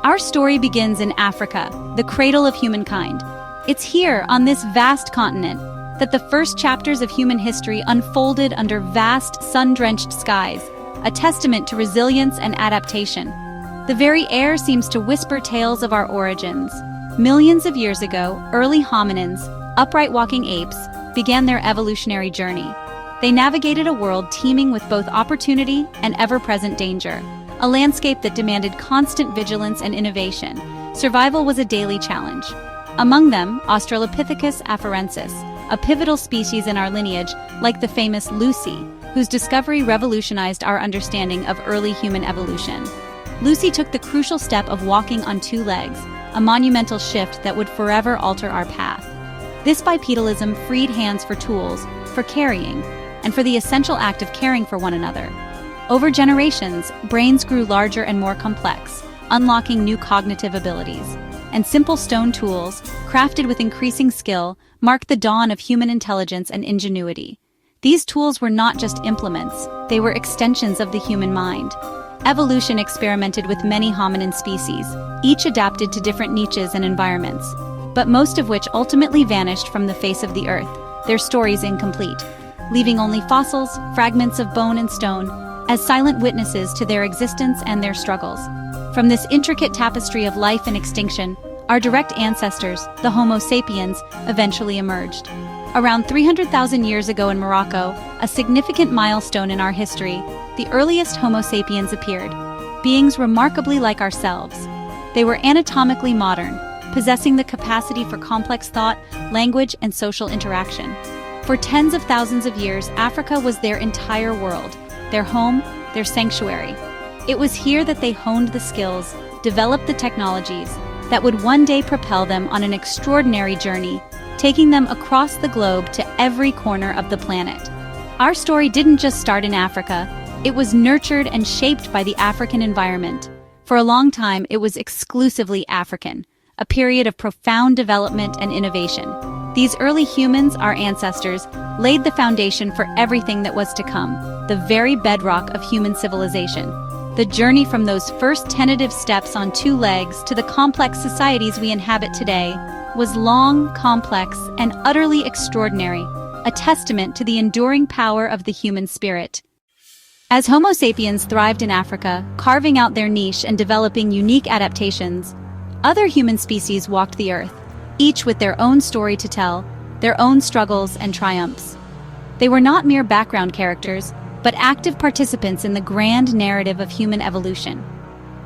Our story begins in Africa, the cradle of humankind. It's here, on this vast continent, that the first chapters of human history unfolded under vast, sun-drenched skies, a testament to resilience and adaptation. The very air seems to whisper tales of our origins. Millions of years ago, early hominins, upright walking apes, began their evolutionary journey. They navigated a world teeming with both opportunity and ever-present danger, a landscape that demanded constant vigilance and innovation. Survival was a daily challenge. Among them, Australopithecus afarensis, a pivotal species in our lineage, like the famous Lucy, whose discovery revolutionized our understanding of early human evolution. Lucy took the crucial step of walking on two legs, a monumental shift that would forever alter our path. This bipedalism freed hands for tools, for carrying, and for the essential act of caring for one another. Over generations, brains grew larger and more complex, unlocking new cognitive abilities. And simple stone tools, crafted with increasing skill, marked the dawn of human intelligence and ingenuity. These tools were not just implements, they were extensions of the human mind. Evolution experimented with many hominin species, each adapted to different niches and environments, but most of which ultimately vanished from the face of the earth, their stories incomplete, leaving only fossils, fragments of bone and stone, as silent witnesses to their existence and their struggles. From this intricate tapestry of life and extinction, our direct ancestors, the Homo sapiens, eventually emerged. Around 300,000 years ago in Morocco, a significant milestone in our history, the earliest Homo sapiens appeared, beings remarkably like ourselves. They were anatomically modern, possessing the capacity for complex thought, language, and social interaction. For tens of thousands of years, Africa was their entire world, their home, their sanctuary. It was here that they honed the skills, developed the technologies, that would one day propel them on an extraordinary journey, taking them across the globe to every corner of the planet. Our story didn't just start in Africa, it was nurtured and shaped by the African environment. For a long time, it was exclusively African, a period of profound development and innovation. These early humans, our ancestors, laid the foundation for everything that was to come, the very bedrock of human civilization. The journey from those first tentative steps on two legs to the complex societies we inhabit today was long, complex, and utterly extraordinary, a testament to the enduring power of the human spirit. As Homo sapiens thrived in Africa, carving out their niche and developing unique adaptations, other human species walked the earth, each with their own story to tell, their own struggles and triumphs. They were not mere background characters, but active participants in the grand narrative of human evolution.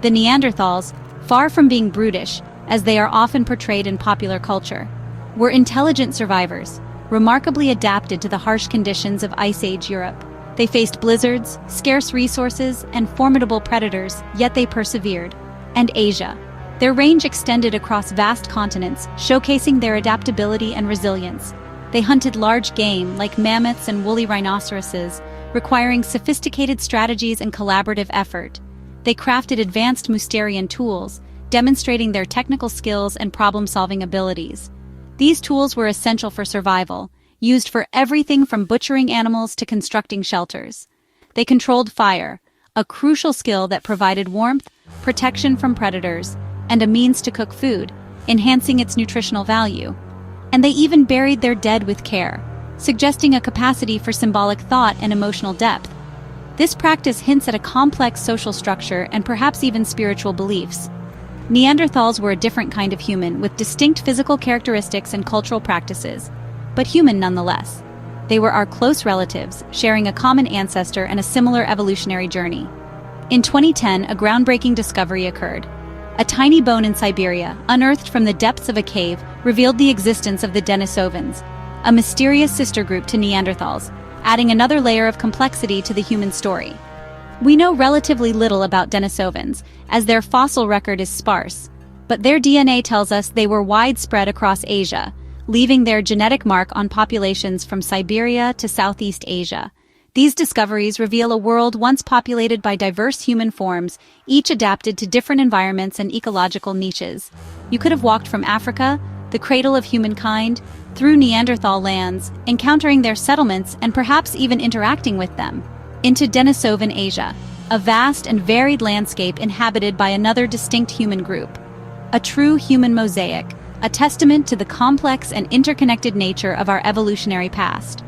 The Neanderthals, far from being brutish, as they are often portrayed in popular culture, were intelligent survivors, remarkably adapted to the harsh conditions of Ice Age Europe. They faced blizzards, scarce resources, and formidable predators, yet they persevered. And Asia. Their range extended across vast continents, showcasing their adaptability and resilience. They hunted large game, like mammoths and woolly rhinoceroses, requiring sophisticated strategies and collaborative effort. They crafted advanced Mousterian tools, demonstrating their technical skills and problem-solving abilities. These tools were essential for survival, used for everything from butchering animals to constructing shelters. They controlled fire, a crucial skill that provided warmth, protection from predators, and a means to cook food, enhancing its nutritional value. And they even buried their dead with care, suggesting a capacity for symbolic thought and emotional depth. This practice hints at a complex social structure and perhaps even spiritual beliefs. Neanderthals were a different kind of human with distinct physical characteristics and cultural practices, but human nonetheless. They were our close relatives, sharing a common ancestor and a similar evolutionary journey. In 2010, a groundbreaking discovery occurred. A tiny bone in Siberia, unearthed from the depths of a cave, revealed the existence of the Denisovans, a mysterious sister group to Neanderthals, adding another layer of complexity to the human story. We know relatively little about Denisovans, as their fossil record is sparse, but their DNA tells us they were widespread across Asia, leaving their genetic mark on populations from Siberia to Southeast Asia. These discoveries reveal a world once populated by diverse human forms, each adapted to different environments and ecological niches. You could have walked from Africa, the cradle of humankind, through Neanderthal lands, encountering their settlements and perhaps even interacting with them, into Denisovan Asia, a vast and varied landscape inhabited by another distinct human group. A true human mosaic, a testament to the complex and interconnected nature of our evolutionary past.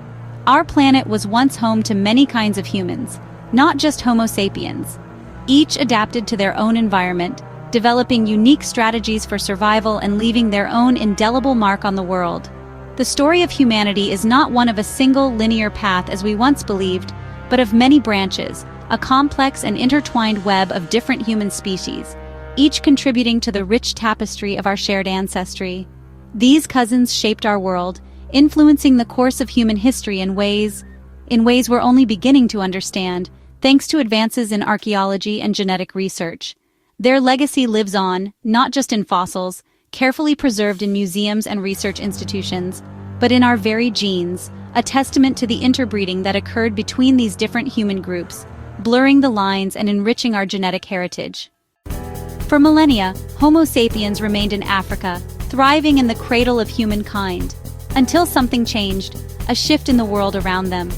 Our planet was once home to many kinds of humans, not just Homo sapiens. Each adapted to their own environment, developing unique strategies for survival and leaving their own indelible mark on the world. The story of humanity is not one of a single linear path as we once believed, but of many branches, a complex and intertwined web of different human species, each contributing to the rich tapestry of our shared ancestry. These cousins shaped our world, influencing the course of human history in ways we're only beginning to understand, thanks to advances in archaeology and genetic research. Their legacy lives on, not just in fossils, carefully preserved in museums and research institutions, but in our very genes, a testament to the interbreeding that occurred between these different human groups, blurring the lines and enriching our genetic heritage. For millennia, Homo sapiens remained in Africa, thriving in the cradle of humankind, until something changed, a shift in the world around them.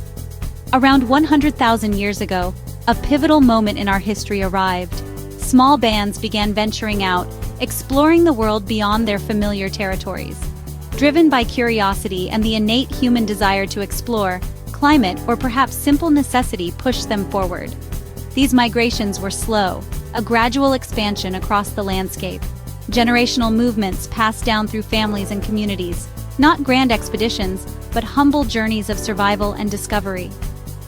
Around 100,000 years ago, a pivotal moment in our history arrived. Small bands began venturing out, exploring the world beyond their familiar territories. Driven by curiosity and the innate human desire to explore, climate or perhaps simple necessity pushed them forward. These migrations were slow, a gradual expansion across the landscape. Generational movements passed down through families and communities, not grand expeditions, but humble journeys of survival and discovery.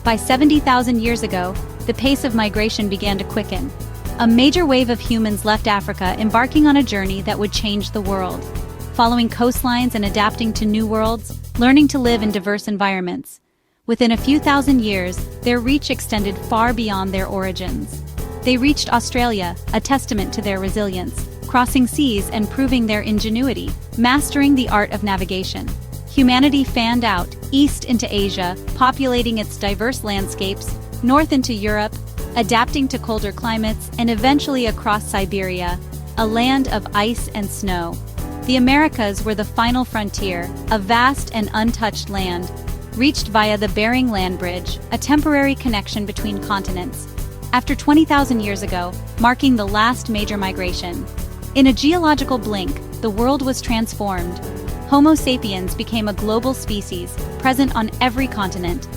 By 70,000 years ago, the pace of migration began to quicken. A major wave of humans left Africa, embarking on a journey that would change the world. Following coastlines and adapting to new worlds, learning to live in diverse environments. Within a few thousand years, their reach extended far beyond their origins. They reached Australia, a testament to their resilience, crossing seas and proving their ingenuity, mastering the art of navigation. Humanity fanned out, east into Asia, populating its diverse landscapes, north into Europe, adapting to colder climates, and eventually across Siberia, a land of ice and snow. The Americas were the final frontier, a vast and untouched land, reached via the Bering Land Bridge, a temporary connection between continents. After 20,000 years ago, marking the last major migration. In a geological blink, the world was transformed. Homo sapiens became a global species, present on every continent.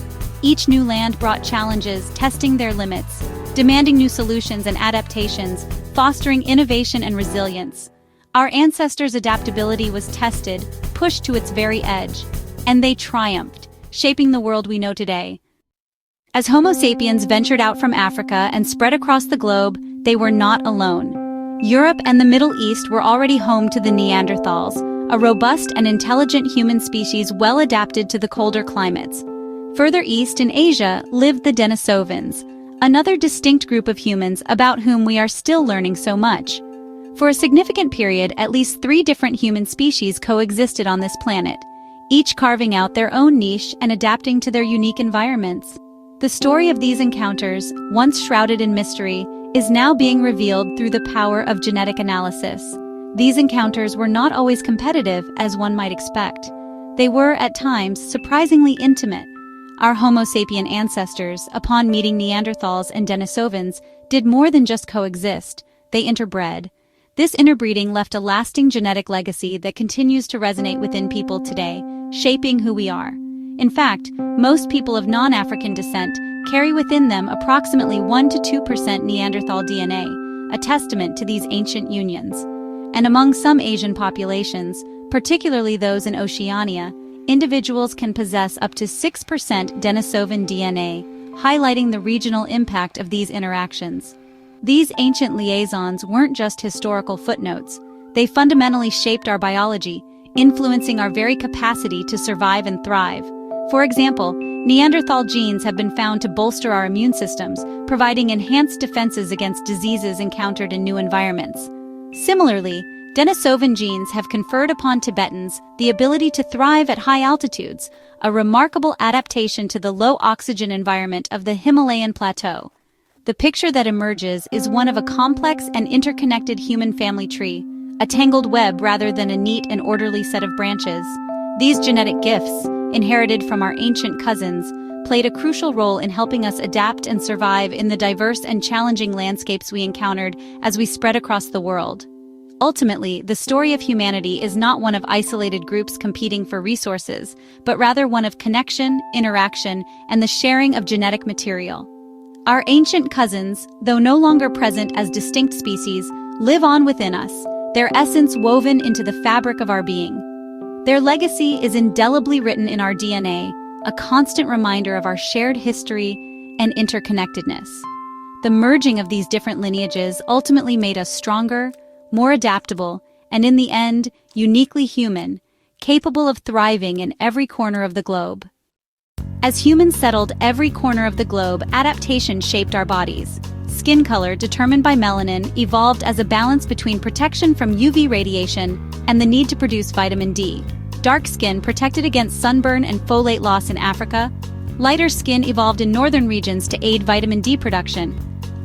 Each new land brought challenges, testing their limits, demanding new solutions and adaptations, fostering innovation and resilience. Our ancestors' adaptability was tested, pushed to its very edge, and they triumphed, shaping the world we know today. As Homo sapiens ventured out from Africa and spread across the globe, they were not alone. Europe and the Middle East were already home to the Neanderthals, a robust and intelligent human species well adapted to the colder climates. Further east in Asia lived the Denisovans, another distinct group of humans about whom we are still learning so much. For a significant period, at least 3 different human species coexisted on this planet, each carving out their own niche and adapting to their unique environments. The story of these encounters, once shrouded in mystery, is now being revealed through the power of genetic analysis. These encounters were not always competitive, as one might expect. They were, at times, surprisingly intimate. Our Homo sapien ancestors, upon meeting Neanderthals and Denisovans, did more than just coexist, they interbred. This interbreeding left a lasting genetic legacy that continues to resonate within people today, shaping who we are. In fact, most people of non-African descent carry within them approximately 1 to 2% Neanderthal DNA, a testament to these ancient unions. And among some Asian populations, particularly those in Oceania, individuals can possess up to 6% Denisovan DNA, highlighting the regional impact of these interactions. These ancient liaisons weren't just historical footnotes. They fundamentally shaped our biology, influencing our very capacity to survive and thrive. For example, Neanderthal genes have been found to bolster our immune systems, providing enhanced defenses against diseases encountered in new environments. Similarly, Denisovan genes have conferred upon Tibetans the ability to thrive at high altitudes, a remarkable adaptation to the low-oxygen environment of the Himalayan plateau. The picture that emerges is one of a complex and interconnected human family tree, a tangled web rather than a neat and orderly set of branches. These genetic gifts, inherited from our ancient cousins, played a crucial role in helping us adapt and survive in the diverse and challenging landscapes we encountered as we spread across the world. Ultimately, the story of humanity is not one of isolated groups competing for resources, but rather one of connection, interaction, and the sharing of genetic material. Our ancient cousins, though no longer present as distinct species, live on within us, their essence woven into the fabric of our being. Their legacy is indelibly written in our DNA, a constant reminder of our shared history and interconnectedness. The merging of these different lineages ultimately made us stronger, more adaptable, and in the end, uniquely human, capable of thriving in every corner of the globe. As humans settled every corner of the globe, adaptation shaped our bodies. Skin color, determined by melanin, evolved as a balance between protection from UV radiation and the need to produce vitamin D. Dark skin protected against sunburn and folate loss in Africa. Lighter skin evolved in northern regions to aid vitamin D production.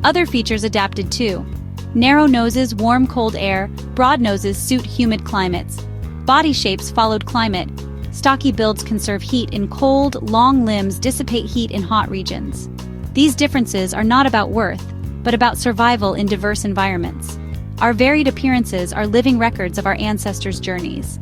Other features adapted too. Narrow noses warm cold air, broad noses suit humid climates. Body shapes followed climate. Stocky builds conserve heat in cold, long limbs dissipate heat in hot regions. These differences are not about worth, but about survival in diverse environments. Our varied appearances are living records of our ancestors' journeys.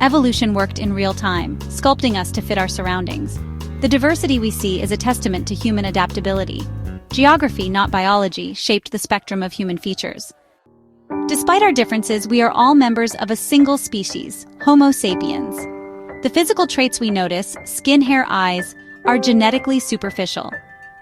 Evolution worked in real time, sculpting us to fit our surroundings. The diversity we see is a testament to human adaptability. Geography, not biology, shaped the spectrum of human features. Despite our differences, we are all members of a single species, Homo sapiens. The physical traits we notice, skin, hair, eyes, are genetically superficial.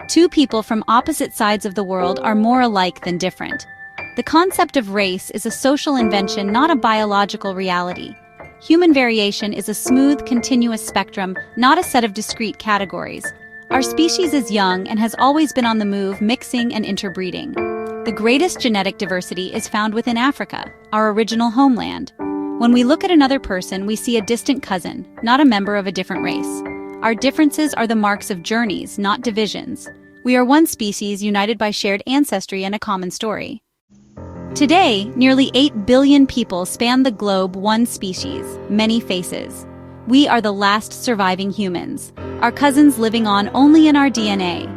Two people from opposite sides of the world are more alike than different. The concept of race is a social invention, not a biological reality. Human variation is a smooth, continuous spectrum, not a set of discrete categories. Our species is young and has always been on the move, mixing and interbreeding. The greatest genetic diversity is found within Africa, our original homeland. When we look at another person, we see a distant cousin, not a member of a different race. Our differences are the marks of journeys, not divisions. We are one species united by shared ancestry and a common story. Today, nearly 8 billion people span the globe, one species, many faces. We are the last surviving humans, our cousins living on only in our DNA.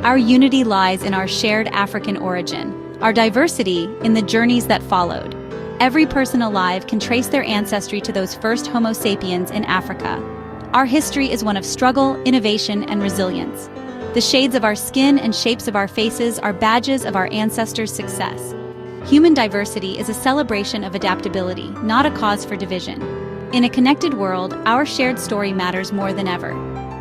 Our unity lies in our shared African origin, our diversity in the journeys that followed. Every person alive can trace their ancestry to those first Homo sapiens in Africa. Our history is one of struggle, innovation, and resilience. The shades of our skin and shapes of our faces are badges of our ancestors' success. Human diversity is a celebration of adaptability, not a cause for division. In a connected world, our shared story matters more than ever.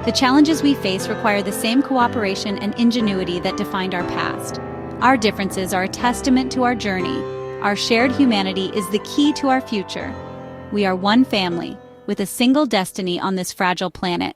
The challenges we face require the same cooperation and ingenuity that defined our past. Our differences are a testament to our journey. Our shared humanity is the key to our future. We are one family, with a single destiny on this fragile planet.